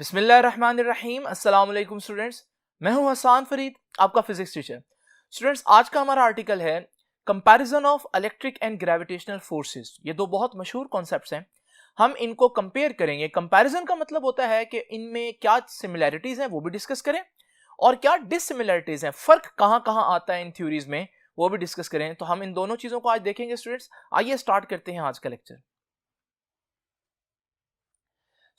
बिस्मिल्लाहिर्रहमानिर्रहीम। अस्सलाम वालेकुम स्टूडेंट्स, मैं हूं हसान फरीद, आपका फिजिक्स टीचर। स्टूडेंट्स, आज का हमारा आर्टिकल है comparison of electric and gravitational forces. ये दो बहुत मशहूर कॉन्सेप्ट्स हैं, हम इनको कंपेयर करेंगे। कंपैरिजन का मतलब होता है कि इनमें क्या सिमिलैरिटीज हैं वो भी डिस्कस करें और क्या डिससिमिलैरिटीज हैं, फर्क कहां कहां आता है इन थ्योरीज में वो भी डिस्कस करें। तो हम इन दोनों चीजों को आज देखेंगे स्टूडेंट्स। आइए स्टार्ट करते हैं आज का लेक्चर।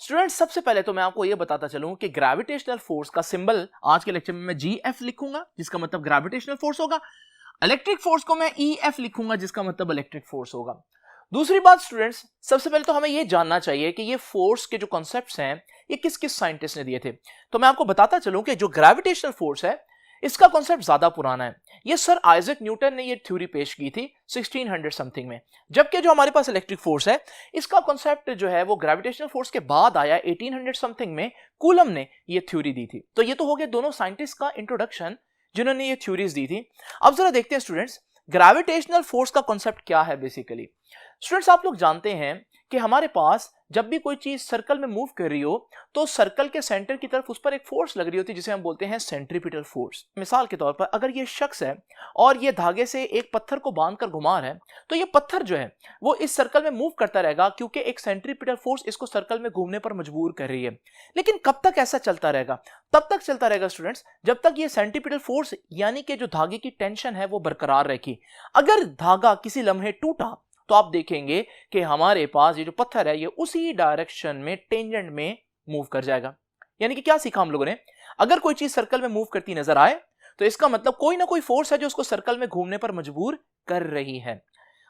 स्टूडेंट्स, सबसे पहले तो मैं आपको यह बताता चलूं कि ग्रेविटेशनल फोर्स का सिंबल आज के लेक्चर में मैं GF लिखूंगा, जिसका मतलब ग्रेविटेशनल फोर्स होगा। इलेक्ट्रिक फोर्स को मैं EF लिखूंगा, जिसका मतलब इलेक्ट्रिक फोर्स होगा। दूसरी बात स्टूडेंट्स, सबसे पहले तो हमें यह जानना चाहिए कि ये फोर्स के जो कॉन्सेप्ट्स हैं ये किस किस साइंटिस्ट ने दिए थे। तो मैं आपको बताता चलूं कि जो ग्रेविटेशनल फोर्स है इसका कॉन्सेप्ट ज्यादा पुराना है। ये सर आइजैक न्यूटन ने ये थ्योरी पेश की थी 1600 समथिंग में, जबकि जो हमारे पास इलेक्ट्रिक फोर्स है इसका कॉन्सेप्ट जो है वो ग्रेविटेशनल फोर्स के बाद आया 1800 समथिंग में। कूलम ने ये थ्योरी दी थी। तो ये तो हो गया दोनों साइंटिस्ट का इंट्रोडक्शन जिन्होंने ये थ्योरीज दी थी। अब जरा देखते हैं स्टूडेंट्स, ग्रेविटेशनल फोर्स का कॉन्सेप्ट क्या है बेसिकली। स्टूडेंट्स, आप लोग जानते हैं कि हमारे पास जब भी कोई चीज सर्कल में मूव कर रही हो तो सर्कल के सेंटर की तरफ उस पर एक फोर्स लग रही होती है जिसे हम बोलते हैं सेंट्रीपिटल फोर्स। मिसाल के तौर पर अगर ये शख्स है और ये धागे से एक पत्थर को बांधकर घुमा रहा है तो ये पत्थर जो है वो इस सर्कल में मूव करता रहेगा, क्योंकि एक सेंट्रीपिटल फोर्स इसको सर्कल में घूमने पर मजबूर कर रही है। लेकिन कब तक ऐसा चलता रहेगा? तब तक चलता रहेगा स्टूडेंट्स जब तक ये सेंट्रीपिटल फोर्स यानी कि जो धागे की टेंशन है वो बरकरार रहेगी। अगर धागा किसी लम्हे टूटा तो आप देखेंगे कि हमारे पास ये जो पत्थर है ये उसी डायरेक्शन में टेंजेंट में मूव कर जाएगा। यानी कि क्या सीखा हम लोगों ने? अगर कोई चीज सर्कल में मूव करती नजर आए तो इसका मतलब कोई ना कोई फोर्स है जो उसको सर्कल में घूमने पर मजबूर कर रही है,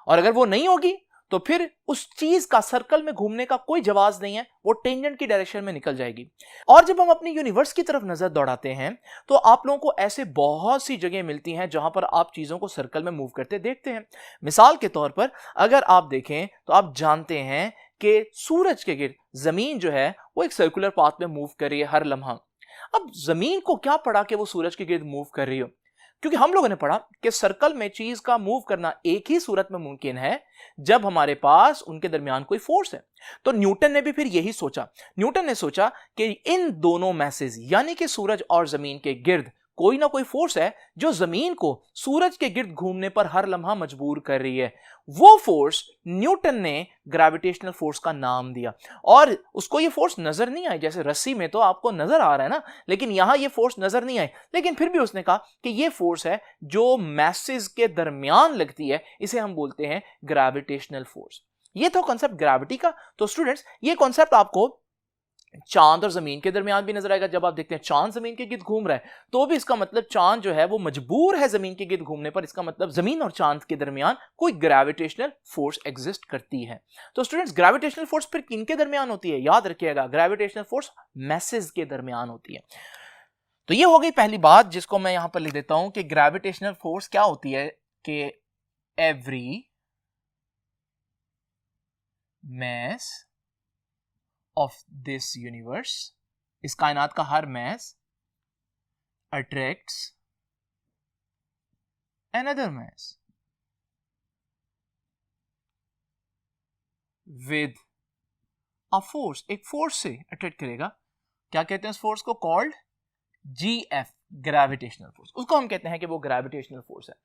और अगर वो नहीं होगी तो फिर उस चीज का सर्कल में घूमने का कोई जवाब नहीं है, वो टेंजेंट की डायरेक्शन में निकल जाएगी। और जब हम अपनी यूनिवर्स की तरफ नजर दौड़ाते हैं तो आप लोगों को ऐसे बहुत सी जगह मिलती हैं जहां पर आप चीजों को सर्कल में मूव करते देखते हैं। मिसाल के तौर पर अगर आप देखें तो आप जानते हैं कि सूरज के गिर्द जमीन जो है वो एक सर्कुलर पाथ में मूव कर रही है हर लम्हा। अब जमीन को क्या पड़ा कि वो सूरज के गिर्द मूव कर रही हो? क्योंकि हम लोगों ने पढ़ा कि सर्कल में चीज का मूव करना एक ही सूरत में मुमकिन है जब हमारे पास उनके दरमियान कोई फोर्स है। तो न्यूटन ने भी फिर यही सोचा। न्यूटन ने सोचा कि इन दोनों मैसेज यानी कि सूरज और जमीन के गिर्द कोई ना कोई फोर्स है जो जमीन को सूरज के गिर्द घूमने पर हर लम्हा मजबूर कर रही है। वो फोर्स न्यूटन ने ग्रेविटेशनल फोर्स का नाम दिया। और उसको ये फोर्स नजर नहीं आई, जैसे रस्सी में तो आपको नजर आ रहा है ना, लेकिन यहां ये फोर्स नजर नहीं आई। लेकिन फिर भी उसने कहा कि ये फोर्स है जो मैसेज के दरमियान लगती है, इसे हम बोलते हैं ग्रेविटेशनल फोर्स। ये तो कॉन्सेप्ट ग्रेविटी का। तो स्टूडेंट्स, ये कॉन्सेप्ट आपको चांद और जमीन के दरमियान भी नजर आएगा। जब आप देखते हैं चांद जमीन के गिर्द घूम रहा है तो भी इसका मतलब चांद जो है वो मजबूर है जमीन के गिर्द घूमने पर। इसका मतलब जमीन और चांद के दरमियान कोई ग्रेविटेशनल फोर्स एग्जिस्ट करती है। तो स्टूडेंट्स, ग्रेविटेशनल फोर्स फिर किनके दरमियान होती है? याद रखिएगा, ग्रेविटेशनल फोर्स मैसेज के दरमियान होती है। तो ये हो गई पहली बात जिसको मैं यहां पर लिख देता हूं कि ग्रेविटेशनल फोर्स क्या होती है कि every mass of this universe, इस कायनात का हर mass attracts another mass with a force, एक फोर्स से अट्रैक्ट करेगा। क्या कहते हैं उस फोर्स को? Called GF, gravitational force. उसको हम कहते हैं कि वो ग्रेविटेशनल फोर्स है।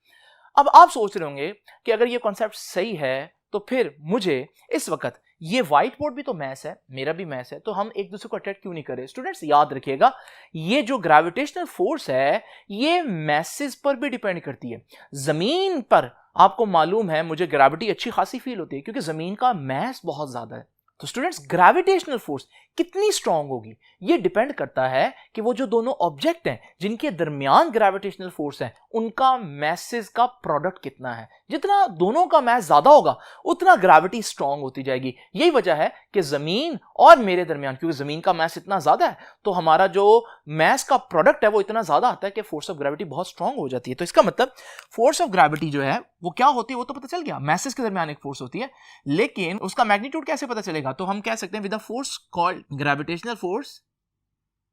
अब आप सोच रहे होंगे कि अगर ये कॉन्सेप्ट सही है तो फिर मुझे इस वक्त ये व्हाइट बोर्ड भी तो मैस है, मेरा भी मैस है, तो हम एक दूसरे को अट्रैक्ट क्यों नहीं करें? स्टूडेंट्स, याद रखिएगा, ये जो ग्रेविटेशनल फोर्स है ये मैसेज पर भी डिपेंड करती है। जमीन पर आपको मालूम है मुझे ग्रेविटी अच्छी खासी फील होती है क्योंकि जमीन का मैस बहुत ज्यादा है। तो स्टूडेंट्स, ग्रेविटेशनल फोर्स कितनी स्ट्रांग होगी ये डिपेंड करता है कि वो जो दोनों ऑब्जेक्ट हैं जिनके दरमियान ग्रेविटेशनल फोर्स है उनका मैसेज का प्रोडक्ट कितना है। जितना दोनों का मैस ज्यादा होगा उतना ग्रेविटी स्ट्रांग होती जाएगी। यही वजह है कि जमीन और मेरे दरमियान, क्योंकि जमीन का मैस इतना ज्यादा है तो हमारा जो मैस का प्रोडक्ट है वो इतना ज्यादा आता है कि फोर्स ऑफ ग्रेविटी बहुत स्ट्रांग हो जाती है। तो इसका मतलब फोर्स ऑफ ग्रेविटी जो है वो क्या होती है वो तो पता चल गया, मैसेज के दरमियान एक फोर्स होती है। लेकिन उसका मैग्नीट्यूड कैसे पता चलेगा? तो हम कह सकते हैं with a force called gravitational force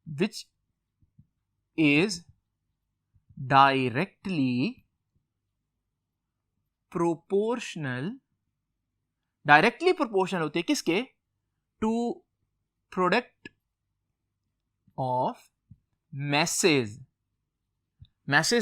which is directly proportional, directly proportional होती है किसके? टू प्रोडक्ट ऑफ मैसेज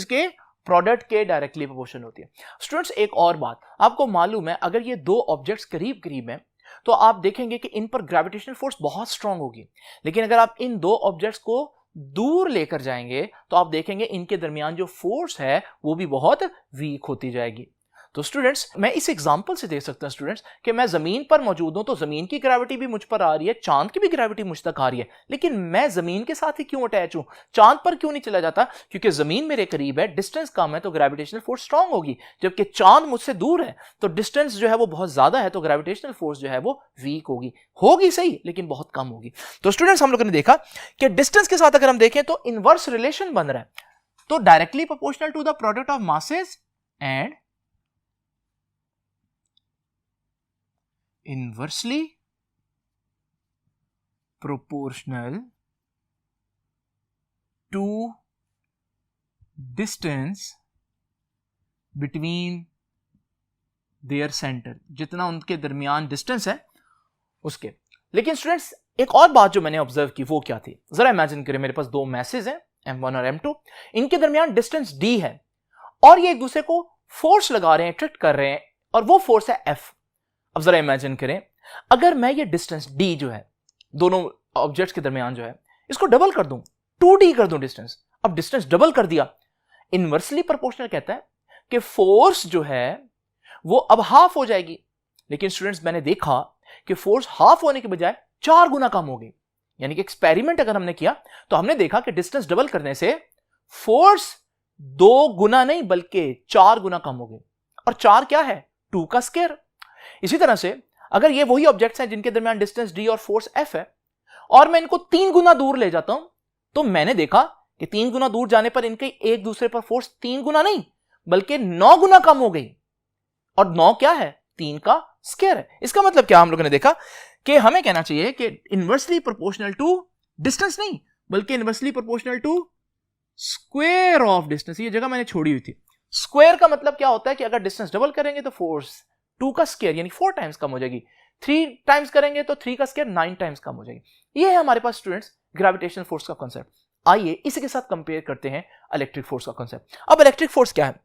के प्रोडक्ट के डायरेक्टली प्रोपोर्शनल होती है। स्टूडेंट्स एक और बात आपको मालूम है, अगर ये दो ऑब्जेक्ट्स करीब करीब हैं तो आप देखेंगे कि इन पर ग्रेविटेशनल फोर्स बहुत स्ट्रांग होगी, लेकिन अगर आप इन दो ऑब्जेक्ट्स को दूर लेकर जाएंगे तो आप देखेंगे इनके दरमियान जो फोर्स है वो भी बहुत वीक होती जाएगी। तो स्टूडेंट्स मैं इस एग्जांपल से देख सकता हूं स्टूडेंट्स कि मैं जमीन पर मौजूद हूं तो जमीन की ग्रेविटी भी मुझ पर आ रही है, चांद की भी ग्रेविटी मुझ तक आ रही है, लेकिन मैं जमीन के साथ ही क्यों अटैच हूं, चांद पर क्यों नहीं चला जाता? क्योंकि जमीन मेरे करीब है, डिस्टेंस कम है तो ग्रेविटेशनल फोर्स स्ट्रांग होगी, जबकि चांद मुझसे दूर है तो डिस्टेंस जो है वो बहुत ज्यादा है तो ग्रेविटेशनल फोर्स जो है वो वीक होगी सही लेकिन बहुत कम होगी। तो स्टूडेंट्स हम लोगों ने देखा कि डिस्टेंस के साथ अगर हम देखें तो इनवर्स रिलेशन बन रहा है, तो directly proportional to the product of masses and inversely proportional to distance between their center, जितना उनके दरमियान डिस्टेंस है उसके। लेकिन स्टूडेंट्स एक और बात जो मैंने ऑब्जर्व की वो क्या थी, जरा इमेजिन करें मेरे पास दो मैसेज हैं M1 और M2, इनके दरमियान डिस्टेंस D है और ये एक दूसरे को फोर्स लगा रहे हैं, अट्रैक्ट कर रहे हैं और वो फोर्स है F। अब जरा इमेजिन करें अगर मैं ये डिस्टेंस D जो है दोनों ऑब्जेक्ट्स के दरमियान जो है इसको डबल कर दूं, 2D कर दूं डिस्टेंस, अब डिस्टेंस डबल कर दिया, इनवर्सली प्रोपोर्शनल कहता है कि फोर्स जो है वो अब हाफ हो जाएगी। लेकिन स्टूडेंट्स मैंने देखा कि फोर्स हाफ होने के बजाय 4 गुना कम हो गई, यानी कि एक्सपेरिमेंट अगर हमने किया तो हमने देखा कि डिस्टेंस डबल करने से फोर्स 2 गुना नहीं बल्कि 4 गुना कम हो गई, और 4 क्या है, 2 का स्क्वायर। इसी तरह से अगर ये वही ऑब्जेक्ट्स हैं जिनके दरमियान डिस्टेंस D और फोर्स F है और मैं इनको 3 गुना दूर ले जाता हूं तो मैंने देखा कि 3 गुना दूर जाने पर इनके एक दूसरे पर फोर्स 3 गुना नहीं बल्कि 9 गुना कम हो गई, और 9 क्या है, 3 का स्क्वायर है। इसका मतलब क्या हम लोगों ने देखा कि हमें कहना चाहिए कि इनवर्सली प्रोपोर्शनल टू डिस्टेंस नहीं बल्कि inversely proportional to square of distance. ये जगह मैंने छोड़ी हुई थी। स्क्वायर का मतलब क्या होता है कि अगर डिस्टेंस डबल करेंगे तो फोर्स 2 का स्क्वायर यानी 4 टाइम्स कम हो जाएगी, 3 टाइम्स करेंगे तो 3 का स्क्वायर 9 टाइम्स कम हो जाएगी। ये है हमारे पास स्टूडेंट्स ग्रेविटेशनल फोर्स का कॉन्सेप्ट। आइए इसी के साथ कंपेयर करते हैं इलेक्ट्रिक फोर्स का कॉन्सेप्ट। अब इलेक्ट्रिक फोर्स क्या है,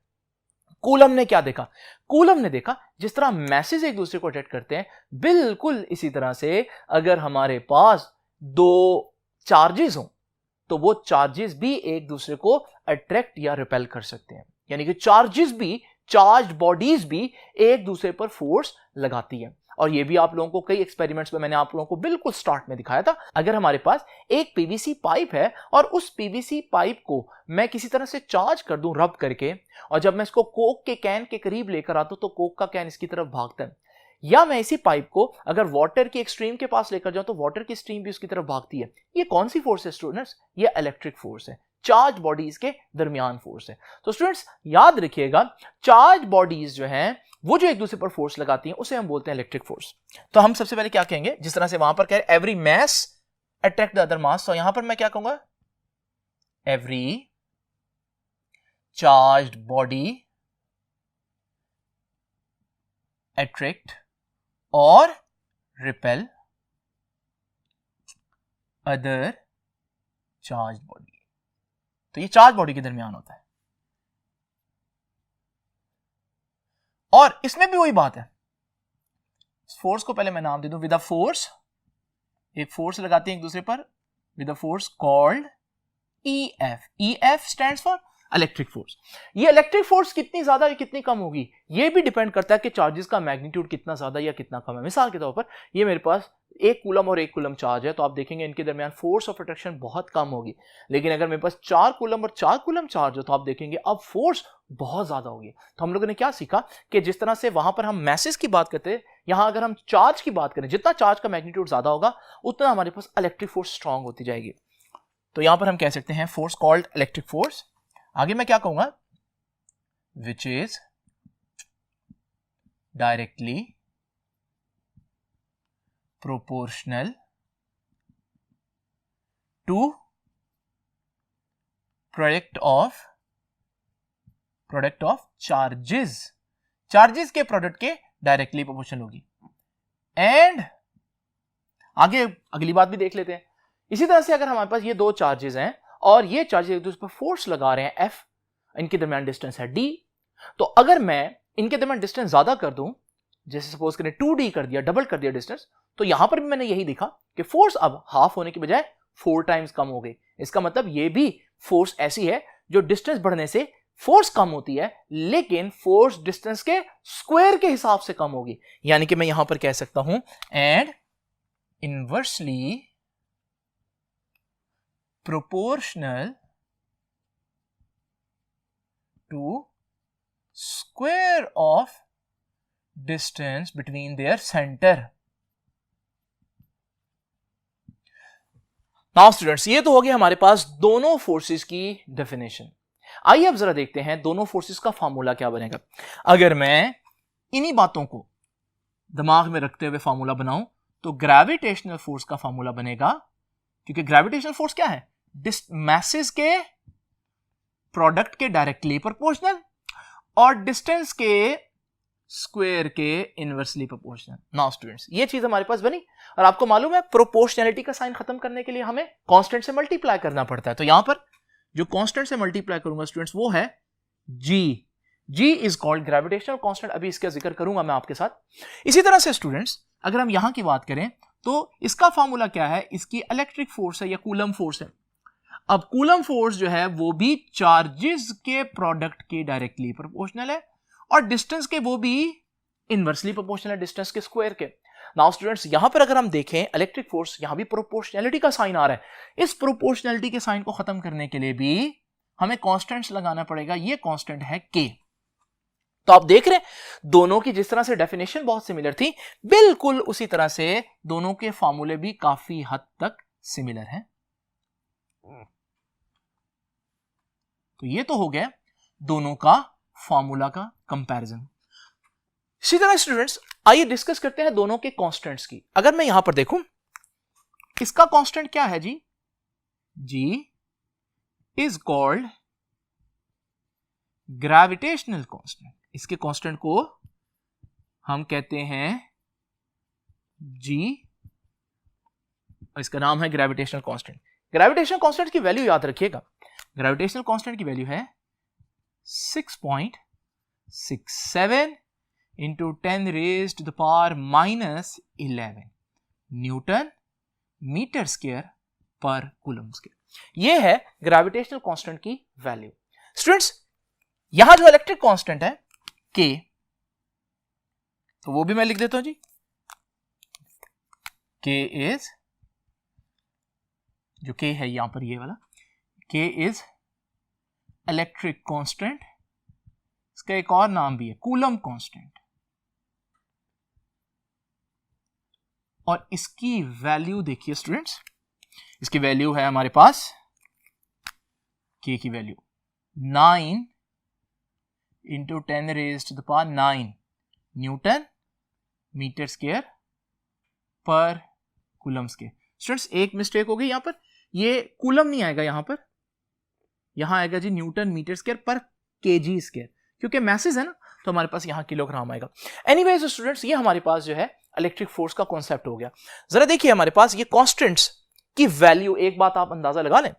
कूलम ने क्या देखा, कूलम ने देखा जिस तरह मैसेज एक दूसरे को अट्रैक्ट करते हैं बिल्कुल इसी तरह से अगर हमारे पास 2 चार्जेस हों तो वो चार्जेस भी एक दूसरे को अट्रैक्ट या रिपेल कर सकते हैं, यानी कि चार्जेस भी, चार्ज बॉडीज भी एक दूसरे पर फोर्स लगाती है। और ये भी आप लोगों को कई एक्सपेरिमेंट्स में मैंने आप लोगों को बिल्कुल स्टार्ट में दिखाया था। अगर हमारे पास एक पीवीसी पाइप है और उस पीवीसी पाइप को मैं किसी तरह से चार्ज कर दूं रब करके, और जब मैं इसको कोक के कैन के करीब लेकर आता हूं तो कोक का कैन इसकी तरफ भागता है, या मैं इसी पाइप को अगर वाटर की एक स्ट्रीम के पास लेकर जाऊं तो वाटर की स्ट्रीम भी उसकी तरफ भागती है। ये कौन सी फोर्स है स्टूडेंट्स, ये इलेक्ट्रिक फोर्स है, चार्ज बॉडीज के दरमियान फोर्स है। तो स्टूडेंट्स याद रखिएगा चार्ज बॉडीज जो हैं वो जो एक दूसरे पर फोर्स लगाती हैं उसे हम बोलते हैं इलेक्ट्रिक फोर्स। तो हम सबसे पहले क्या कहेंगे, जिस तरह से वहां पर कह रहे every mass attract the other mass, तो यहां पर मैं क्या कहूंगा, एवरी चार्ज्ड बॉडी अट्रैक्ट और रिपेल अदर चार्ज बॉडी। तो ये चार्ज बॉडी के दरमियान होता है और इसमें भी वही बात है। फोर्स को पहले मैं नाम दे दूं विद अ फोर्स, एक फोर्स लगाते हैं एक दूसरे पर with a force called EF। EF stands for electric force. ये इलेक्ट्रिक फोर्स कितनी ज्यादा या कितनी कम होगी ये भी डिपेंड करता है कि चार्जेस का मैग्नीट्यूड कितना ज्यादा या कितना कम है। मिसाल के तौर पर ये मेरे पास 1 कूलम और 1 कूलम चार्ज है तो आप देखेंगे इनके दरमियान फोर्स ऑफ अट्रैक्शन बहुत कम होगी, लेकिन अगर मेरे पास 4 कूलम और 4 कूलम चार्ज हो तो आप देखेंगे अब फोर्स बहुत ज्यादा होगी। तो हम लोगों ने क्या सीखा कि जिस तरह से वहां पर हम मैसेज की बात करते हैं, यहां अगर हम चार्ज की बात करें, जितना चार्ज का मैग्नीट्यूड ज्यादा होगा उतना हमारे पास इलेक्ट्रिक फोर्स स्ट्रांग होती जाएगी। तो यहां पर हम कह सकते हैं फोर्स कॉल्ड इलेक्ट्रिक फोर्स। आगे मैं क्या कहूंगा, which is directly proportional to product of charges, charges के प्रोडक्ट के डायरेक्टली प्रोपोर्शनल होगी। एंड आगे अगली बात भी देख लेते हैं इसी तरह से अगर हमारे पास ये दो चार्जेस हैं और ये चार्जेस एक दूसरे पर फोर्स लगा रहे हैं F, इनके दरमियान डिस्टेंस है D, तो अगर मैं इनके दरमियान डिस्टेंस ज्यादा कर दूं, जैसे सपोज करें 2D कर दिया, डबल कर दिया डिस्टेंस, तो यहां पर भी मैंने यही देखा कि फोर्स अब हाफ होने की बजाय 4 टाइम्स कम हो गई। इसका मतलब ये भी फोर्स ऐसी है जो डिस्टेंस बढ़ने से फोर्स कम होती है, लेकिन फोर्स डिस्टेंस के स्क्वायर के हिसाब से कम होगी। यानी कि मैं यहां पर कह सकता हूं and inversely proportional to square of distance between their centre. Now students, ये तो हो गया हमारे पास दोनों फोर्सेस की डेफिनेशन। आइए अब जरा देखते हैं दोनों फोर्सेस का फार्मूला क्या बनेगा। अगर मैं इन्हीं बातों को दिमाग में रखते हुए फार्मूला बनाऊं तो ग्रेविटेशनल फोर्स का फार्मूला बनेगा, क्योंकि ग्रेविटेशनल फोर्स क्या है, मैसेस के प्रोडक्ट के डायरेक्टली प्रोपोर्शनल और डिस्टेंस के स्क्वायर के इनवर्सली प्रोपोर्शनल। नाउ स्टूडेंट्स, ये चीज हमारे पास बनी और आपको मालूम है प्रोपोर्शनैलिटी का साइन खत्म करने के लिए हमें कांस्टेंट से मल्टीप्लाई करना पड़ता है। तो यहां पर जो कांस्टेंट से मल्टीप्लाई करूंगा स्टूडेंट्स वो है G। G is called gravitational constant, अभी इसका जिक्र करूंगा मैं आपके साथ। इसी तरह से स्टूडेंट्स, अगर हम यहां की बात करें तो इसका फार्मूला क्या है, इसकी इलेक्ट्रिक फोर्स है या कूलम फोर्स है। अब कूलम फोर्स जो है वो भी चार्जेस के प्रोडक्ट के डायरेक्टली प्रोपोर्शनल है और डिस्टेंस के वो भी इनवर्सली प्रोपोर्शनल है डिस्टेंस के स्क्वायर के। नाउ स्टूडेंट्स, यहां पर अगर हम देखें इलेक्ट्रिक फोर्स, यहां भी प्रोपोर्शनैलिटी का साइन आ रहा है। इस प्रोपोर्शनैलिटी के साइन को खत्म करने के लिए भी हमें कांस्टेंट्स लगाना पड़ेगा। ये कांस्टेंट है K। तो आप देख रहे हैं दोनों की जिस तरह से डेफिनेशन बहुत सिमिलर थी, बिल्कुल उसी तरह से दोनों के फार्मूले भी काफी हद तक सिमिलर हैं। तो ये तो हो गया दोनों का फार्मूला का कंपैरिजन। इसी तरह स्टूडेंट्स, आइए डिस्कस करते हैं दोनों के कांस्टेंट्स की। अगर मैं यहां पर देखूं, इसका कांस्टेंट क्या है जी, G is called gravitational constant. इसके कांस्टेंट को हम कहते हैं G, इसका नाम है ग्रेविटेशनल कांस्टेंट। ग्रेविटेशनल कांस्टेंट की वैल्यू याद रखिएगा, ग्रेविटेशनल कांस्टेंट की वैल्यू है 6.67 into 10 raised to the power minus 11 newton metre square पर कूलम स्क्वायर। यह है ग्रेविटेशनल कांस्टेंट की वैल्यू। स्टूडेंट्स, यहां जो इलेक्ट्रिक कांस्टेंट है K, तो वो भी मैं लिख देता हूं जी। K इज, जो K है यहां पर ये वाला, K इज इलेक्ट्रिक कांस्टेंट। इसका एक और नाम भी है कूलम कांस्टेंट, और इसकी वैल्यू देखिए स्टूडेंट्स, इसकी वैल्यू है हमारे पास K की value 9 into 10 raised to the power 9 newton metre square पर कूलम स्क्वायर। स्टूडेंट्स, एक मिस्टेक हो गई यहां पर, ये कूलम नहीं आएगा यहां पर, यहां आएगा जी न्यूटन मीटर स्क्वायर पर केजी स्क्वायर, क्योंकि मैसेज है ना, तो हमारे पास यहां किलोग्राम आएगा। एनीवेज स्टूडेंट्स, ये हमारे पास जो है इलेक्ट्रिक फोर्स का कॉन्सेप्ट हो गया। जरा देखिए हमारे पास ये कांस्टेंट्स की वैल्यू, एक बात आप अंदाजा लगा लें,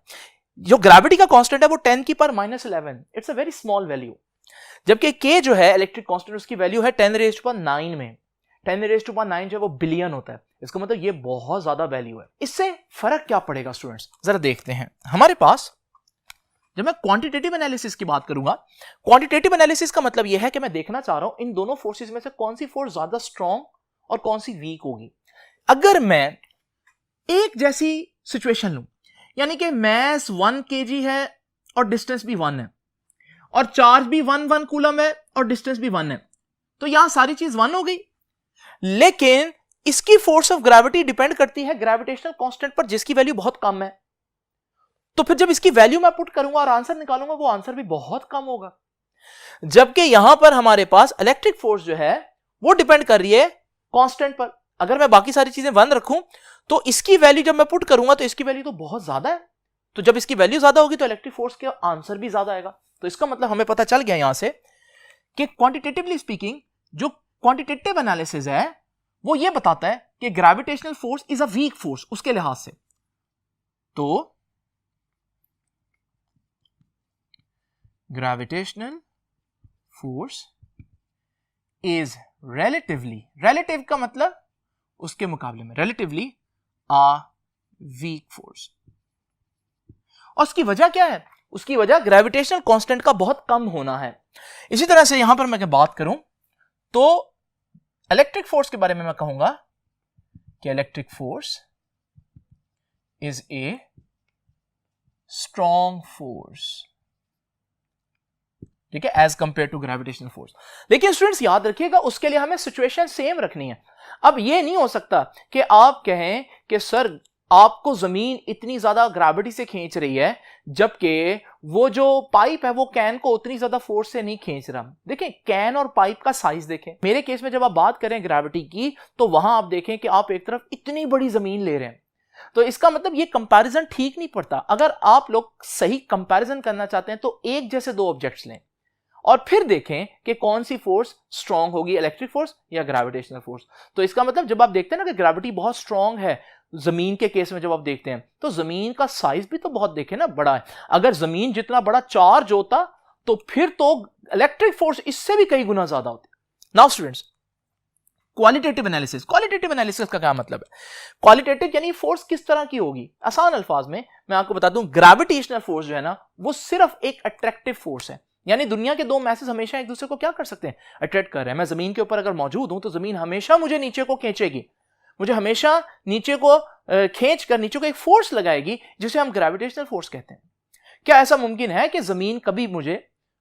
जो ग्रेविटी का कांस्टेंट है वो 10 की power -11, it's a very small value. जबकि K जो है इलेक्ट्रिक कांस्टेंट, उसकी वैल्यू है 10 raised to power 9 में। 10 raised to power 9 जो है वो बिलियन होता है, इसका मतलब ये बहुत ज्यादा वैल्यू है। इससे फर्क क्या पड़ेगा स्टूडेंट्स, जरा देखते हैं। हमारे पास जब मैं क्वांटिटेटिव एनालिसिस की बात करूंगा, क्वांटिटेटिव एनालिसिस का मतलब यह है कि मैं देखना चाह रहा हूं इन दोनों फोर्सेस में से कौन सी फोर्स ज्यादा स्ट्रॉन्ग और कौन सी वीक होगी। अगर मैं एक जैसी सिचुएशन लूं, यानी कि मैस 1 kg है और डिस्टेंस भी 1 है और चार्ज भी 1 कूलम है और डिस्टेंस भी 1 है, तो यहां सारी चीज 1 हो गई। लेकिन इसकी फोर्स ऑफ ग्रेविटी डिपेंड करती है ग्रेविटेशनल कांस्टेंट पर, जिसकी वैल्यू बहुत कम है। तो फिर जब इसकी वैल्यू मैं पुट करूंगा और आंसर निकालूंगा, वो आंसर भी बहुत कम होगा। जबकि यहां पर हमारे पास इलेक्ट्रिक फोर्स जो है वो डिपेंड कर रही है कांस्टेंट पर। अगर मैं बाकी सारी चीजें 1 रखूं तो इसकी वैल्यू जब मैं पुट करूंगा तो इसकी वैल्यू तो बहुत ज्यादा है। तो जब इसकी वैल्यू ज्यादा होगी तो इलेक्ट्रिक फोर्स का आंसर भी ज्यादा आएगा। तो इसका मतलब हमें पता चल गया यहां से कि क्वांटिटेटिवली स्पीकिंग, जो क्वांटिटेटिव एनालिसिस है वो ये बताता है कि gravitational force is a weak force उसके लिहाज से। तो gravitational force is relatively, relative का मतलब उसके मुकाबले में, रिलेटिवली आ वीक फोर्स। और उसकी वजह क्या है? उसकी वजह ग्रेविटेशनल कांस्टेंट का बहुत कम होना है। इसी तरह से यहां पर मैं बात करूं तो इलेक्ट्रिक फोर्स के बारे में मैं कहूंगा कि electric force is a strong force, ठीक है, as compare to gravitational force. लेकिन स्टूडेंट्स याद रखिएगा, उसके लिए हमें सिचुएशन सेम रखनी है। अब यह नहीं हो सकता कि आप कहें कि सर आपको जमीन इतनी ज्यादा ग्रेविटी से खींच रही है, जबकि वो जो पाइप है वो कैन को उतनी ज्यादा फोर्स से नहीं खींच रहा। देखें कैन और पाइप का साइज देखें। मेरे केस में जब आप बात करें ग्रेविटी की, तो वहां आप देखें कि आप एक तरफ इतनी बड़ी जमीन ले रहे हैं, तो इसका मतलब ये कंपैरिजन ठीक नहीं पड़ता। अगर आप लोग सही कंपैरिजन करना चाहते हैं तो एक जैसे दो ऑब्जेक्ट्स लें और फिर देखें कि कौन सी फोर्स स्ट्रांग होगी, इलेक्ट्रिक फोर्स या ग्रेविटेशनल फोर्स। तो इसका मतलब जब आप देखते हैं ना कि ग्रेविटी बहुत स्ट्रांग है, जमीन के केस में जब आप देखते हैं तो जमीन का साइज भी तो बहुत देखें ना बड़ा है। अगर जमीन जितना बड़ा चार्ज होता तो फिर तो इलेक्ट्रिक फोर्स इससे भी कई गुना ज्यादा होती। Now students, qualitative analysis. Qualitative analysis का क्या मतलब है? क्वालिटेटिव यानी फोर्स किस तरह की होगी। आसान अल्फाज में मैं आपको बता दूं, ग्रेविटेशनल फोर्स जो है ना वो सिर्फ एक अट्रैक्टिव फोर्स है। यानी दुनिया के दो मैसेज हमेशा एक दूसरे को क्या कर सकते हैं? अट्रैक्ट कर रहे हैं। मैं जमीन के ऊपर अगर मौजूद हूं तो जमीन हमेशा मुझे नीचे को खींचेगी, मुझे हमेशा नीचे को खींच कर नीचे को एक फोर्स लगाएगी जिसे हम ग्रेविटेशनल फोर्स कहते हैं। क्या ऐसा मुमकिन है कि जमीन कभी मुझे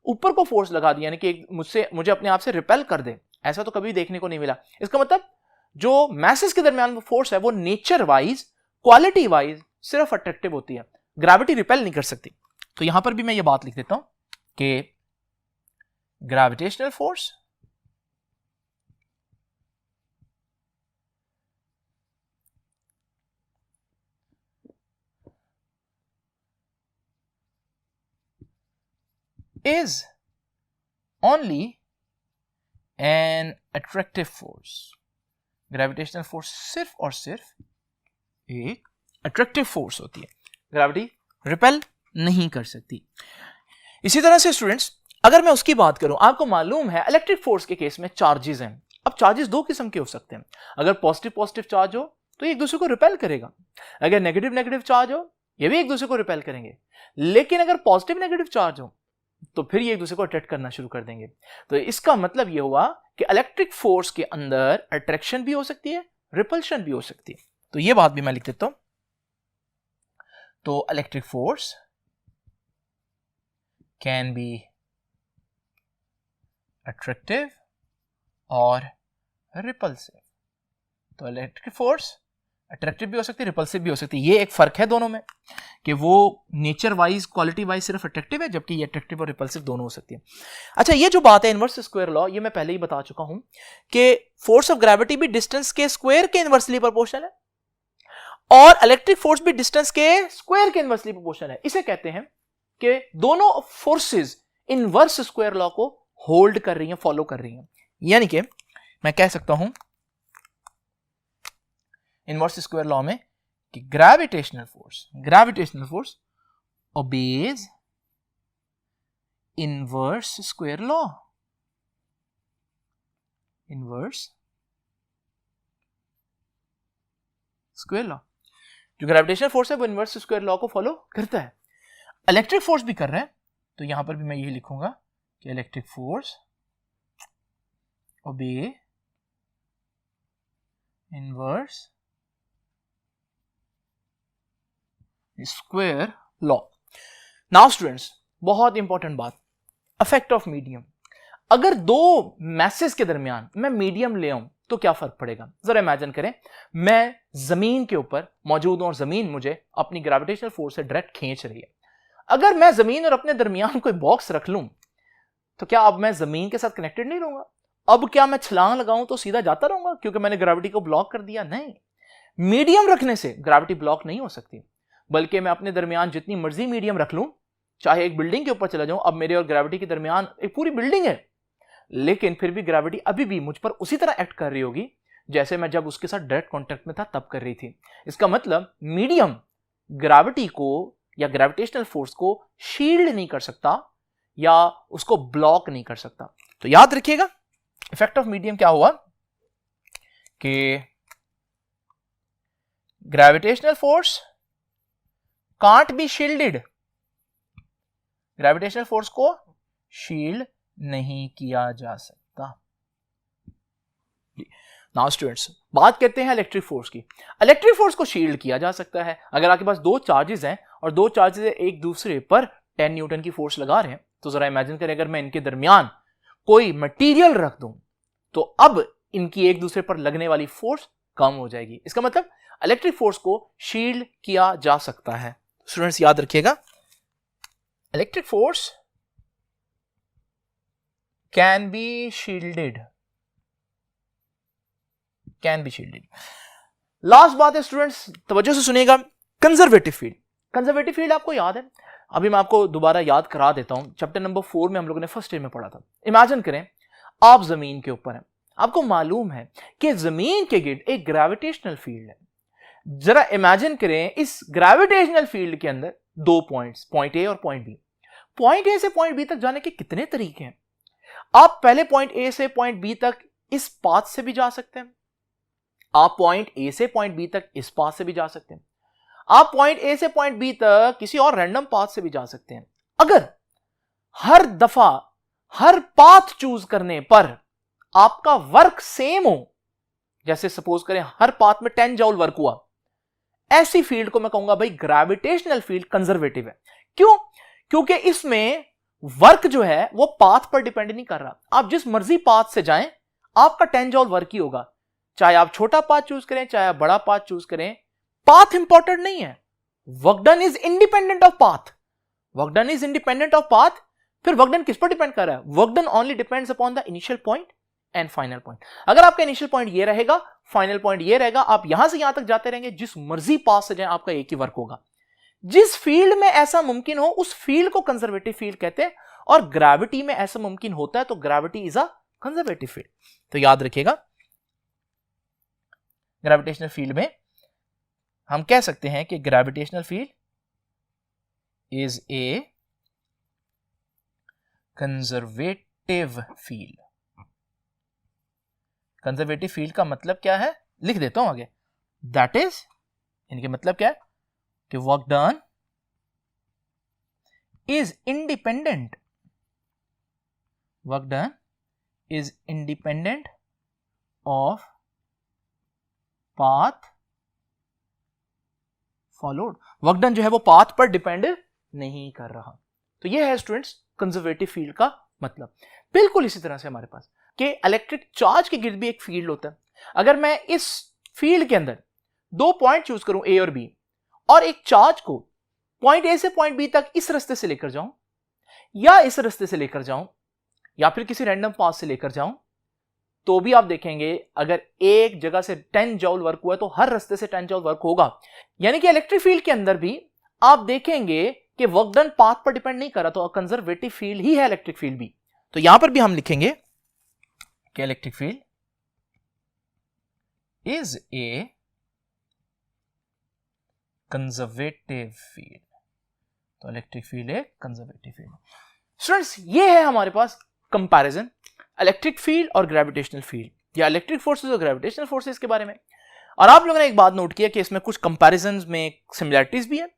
ऊपर को फोर्स लगा दी, यानी कि मुझे अपने आप से रिपेल कर दे? ऐसा तो कभी देखने को नहीं मिला। इसका मतलब जो मैसेज के दरमियान फोर्स है वो नेचर वाइज, क्वालिटी वाइज सिर्फ अट्रैक्टिव होती है, ग्रेविटी रिपेल नहीं कर सकती। तो यहां पर भी मैं ये बात लिख देता हूं कि gravitational force is only an attractive force। Gravitational force सिर्फ और सिर्फ एक अट्रैक्टिव फोर्स होती है, ग्रेविटी रिपेल नहीं कर सकती। इसी तरह से स्टूडेंट्स अगर मैं उसकी बात करूं, आपको मालूम है इलेक्ट्रिक फोर्स के केस में चार्जेस हैं। अब चार्जेस दो किस्म के हो सकते हैं। अगर पॉजिटिव पॉजिटिव चार्ज हो तो एक दूसरे को रिपेल करेगा, अगर नेगेटिव नेगेटिव चार्ज हो ये भी एक दूसरे को रिपेल करेंगे। लेकिन अगर पॉजिटिव नेगेटिव चार्ज हो तो फिर ये एक दूसरे को अट्रैक्ट करना शुरू कर देंगे। तो इसका मतलब ये हुआ कि इलेक्ट्रिक फोर्स के अंदर अट्रैक्शन भी हो सकती है, रिपल्शन भी हो सकती है। तो ये बात भी मैं लिख देता हूं। तो electric force can be attractive और रिपल्सिव। तो इलेक्ट्रिक फोर्स अट्रैक्टिव भी हो सकती है, रिपल्सिव भी हो सकती है। ये एक फर्क है दोनों में कि वो नेचर वाइज, क्वालिटी वाइज सिर्फ अट्रैक्टिव है, जबकि ये अट्रैक्टिव और रिपल्सिव दोनों हो सकती है। अच्छा, ये जो बात है इनवर्स स्क्वायर लॉ, ये मैं पहले ही बता चुका हूं कि फोर्स ऑफ ग्रेविटी भी डिस्टेंस के स्क्वायर के इनवर्सली प्रोपोर्शनल है और इलेक्ट्रिक फोर्स भी डिस्टेंस के स्क्वायर के इनवर्सली प्रोपोर्शनल है। इसे कहते हैं कि दोनों फोर्सेस इनवर्स स्क्वायर लॉ को होल्ड कर रही हैं, फॉलो कर रही हैं। यानी कि मैं कह सकता हूं इनवर्स स्क्वायर लॉ में कि gravitational force obeys inverse square law. Inverse square law, जो ग्रेविटेशनल फोर्स है वो इनवर्स स्क्वायर लॉ को फॉलो करता है। इलेक्ट्रिक फोर्स भी कर रहे हैं, तो यहां पर भी मैं यही लिखूंगा कि electric force obey inverse square law. Now students, बहुत इंपॉर्टेंट बात, इफेक्ट ऑफ मीडियम। अगर दो मैसेज के दरमियान मैं मीडियम ले आऊं तो क्या फर्क पड़ेगा? जरा इमेजिन करें, मैं जमीन के ऊपर मौजूद हूं और जमीन मुझे अपनी ग्रेविटेशनल फोर्स से डायरेक्ट खींच रही है। अगर मैं जमीन और अपने दरमियान कोई बॉक्स रख लूं तो क्या अब मैं जमीन के साथ कनेक्टेड नहीं रहूंगा? अब क्या मैं छलांग लगाऊं तो सीधा जाता रहूंगा क्योंकि मैंने ग्रेविटी को ब्लॉक कर दिया? नहीं, मीडियम रखने से ग्रेविटी ब्लॉक नहीं हो सकती, बल्कि मैं अपने दरमियान जितनी मर्जी मीडियम रख लूं, चाहे एक बिल्डिंग के ऊपर चला जाऊं, अब मेरे और ग्रेविटी के दरमियान एक पूरी बिल्डिंग है, लेकिन फिर भी ग्रेविटी अभी भी मुझ पर उसी तरह एक्ट कर रही होगी जैसे मैं जब उसके साथ डायरेक्ट कांटेक्ट में था तब कर रही थी। इसका मतलब मीडियम ग्रेविटी को या ग्रेविटेशनल फोर्स को शील्ड नहीं कर सकता या उसको ब्लॉक नहीं कर सकता। तो याद रखिएगा इफेक्ट ऑफ मीडियम क्या हुआ कि gravitational force can't be shielded, gravitational force को शील्ड नहीं किया जा सकता। नाउ स्टूडेंट्स बात करते हैं इलेक्ट्रिक फोर्स की। इलेक्ट्रिक फोर्स को शील्ड किया जा सकता है अगर आपके पास दो चार्जेस हैं और दो चार्जेस एक दूसरे पर 10 न्यूटन की फोर्स लगा रहे हैं। तो जरा इमेजिन करें अगर मैं इनके दरमियान कोई मटेरियल रख दूं तो अब इनकी एक दूसरे पर लगने वाली फोर्स कम हो जाएगी। इसका मतलब इलेक्ट्रिक फोर्स को शील्ड किया जा सकता है। स्टूडेंट्स याद रखिएगा electric force can be shielded, can be shielded. Last बात है स्टूडेंट्स, तवज्जो से सुनिएगा, कंजर्वेटिव फील्ड। कंजर्वेटिव फील्ड आपको याद है, अभी मैं आपको दोबारा याद करा देता हूं। चैप्टर नंबर 4 में हम लोगों ने फर्स्ट ईयर में पढ़ा था। इमेजिन करें आप जमीन के ऊपर हैं, आपको मालूम है कि जमीन के गिर्द एक ग्रेविटेशनल फील्ड है। जरा इमेजिन करें इस ग्रेविटेशनल फील्ड के अंदर दो पॉइंट्स, पॉइंट ए और पॉइंट बी। पॉइंट ए से पॉइंट बी तक जाने के कितने तरीके हैं? आप पहले पॉइंट ए से पॉइंट बी तक इस पाथ से भी जा सकते हैं, आप पॉइंट ए से पॉइंट बी तक इस पाथ से भी जा सकते हैं, आप पॉइंट ए से पॉइंट बी तक किसी और रैंडम पाथ से भी जा सकते हैं। अगर हर दफा हर पाथ चूज करने पर आपका वर्क सेम हो, जैसे सपोज करें हर पाथ में 10 जूल वर्क हुआ, ऐसी फील्ड को मैं कहूंगा भाई ग्रेविटेशनल फील्ड कंजर्वेटिव है। क्यों? क्योंकि इसमें वर्क जो है वो पाथ पर डिपेंड नहीं कर रहा। आप जिस मर्जी पाथ से जाएं आपका 10 जूल वर्क ही होगा, चाहे आप छोटा पाथ चूज करें चाहे आप बड़ा पाथ चूज करें, पाथ इंपॉर्टेंट नहीं है। Work done is independent of path, work done is independent of path. फिर वर्क डन किस पर डिपेंड कर रहा है? Work done only depends upon the initial point and final point. अगर आपका इनिशियल पॉइंट ये रहेगा, फाइनल पॉइंट ये रहेगा, आप यहां से यहां तक जाते रहेंगे, जिस मर्जी पाथ से जाएं आपका एक ही वर्क होगा। जिस फील्ड में ऐसा मुमकिन हो उस फील्ड को कंजर्वेटिव फील्ड कहते हैं, और ग्रेविटी में ऐसा मुमकिन होता है तो gravity is a conservative field. तो याद रखिएगा ग्रेविटेशनल फील्ड में हम कह सकते हैं कि gravitational field is a conservative field. Conservative field का मतलब क्या है लिख देता हूं आगे। दैट इज, इनके मतलब क्या है कि work done is independent, work done is independent of path followed. Work done जो है वो पाथ पर डिपेंड नहीं कर रहा। तो ये है स्टूडेंट्स कंजर्वेटिव फील्ड का मतलब। बिल्कुल इसी तरह से हमारे पास कि इलेक्ट्रिक चार्ज के गिर्द भी एक फील्ड होता है। अगर मैं इस फील्ड के अंदर दो पॉइंट चूज करूं ए और बी, और एक चार्ज को पॉइंट ए से पॉइंट बी तक इस रास्ते से लेकर जाऊं या इस रास्ते से लेकर जाऊं या फिर किसी रैंडम पाथ से लेकर जाऊं, तो भी आप देखेंगे अगर एक जगह से 10 जूल वर्क हुआ है तो हर रास्ते से 10 जूल वर्क होगा। यानी कि इलेक्ट्रिक फील्ड के अंदर भी आप देखेंगे कि वर्क डन पाथ पर डिपेंड नहीं कर रहा, तो कंजर्वेटिव फील्ड ही है इलेक्ट्रिक फील्ड भी। तो यहां पर भी हम लिखेंगे कि electric field is a conservative field. तो इलेक्ट्रिक फील्ड है कंजर्वेटिव फील्ड। स्टूडेंट्स ये है हमारे पास कंपैरिजन इलेक्ट्रिक फील्ड और ग्रेविटेशनल फील्ड या इलेक्ट्रिक फोर्सेस और ग्रेविटेशनल फोर्सेस के बारे में। और आप लोगों ने एक बात नोट किया कि इसमें कुछ कंपैरिजन में सिमिलरिटीज भी है,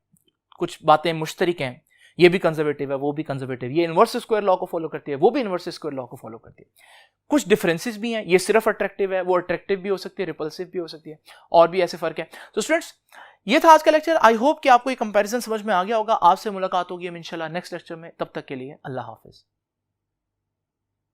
कुछ बातें मुश्तरक हैं। ये भी कंजर्वेटिव है, वो भी कंजर्वेटिव, ये इनवर्स स्क्वायर लॉ को फॉलो करती है, वो भी इनवर्स स्क्वायर लॉ को फॉलो करती है। कुछ डिफरेंसेस भी हैं, ये सिर्फ अट्रैक्टिव है, वो अट्रैक्टिव भी हो सकती है, रिपल्सिव भी हो सकती है, और भी ऐसे फर्क है। तो स्टूडेंट्स ये था आज का लेक्चर। आई होप कि आपको ये कंपैरिजन समझ में आ गया होगा। आपसे मुलाकात होगी इंशाल्लाह नेक्स्ट लेक्चर में। तब तक के लिए अल्लाह हाफिज।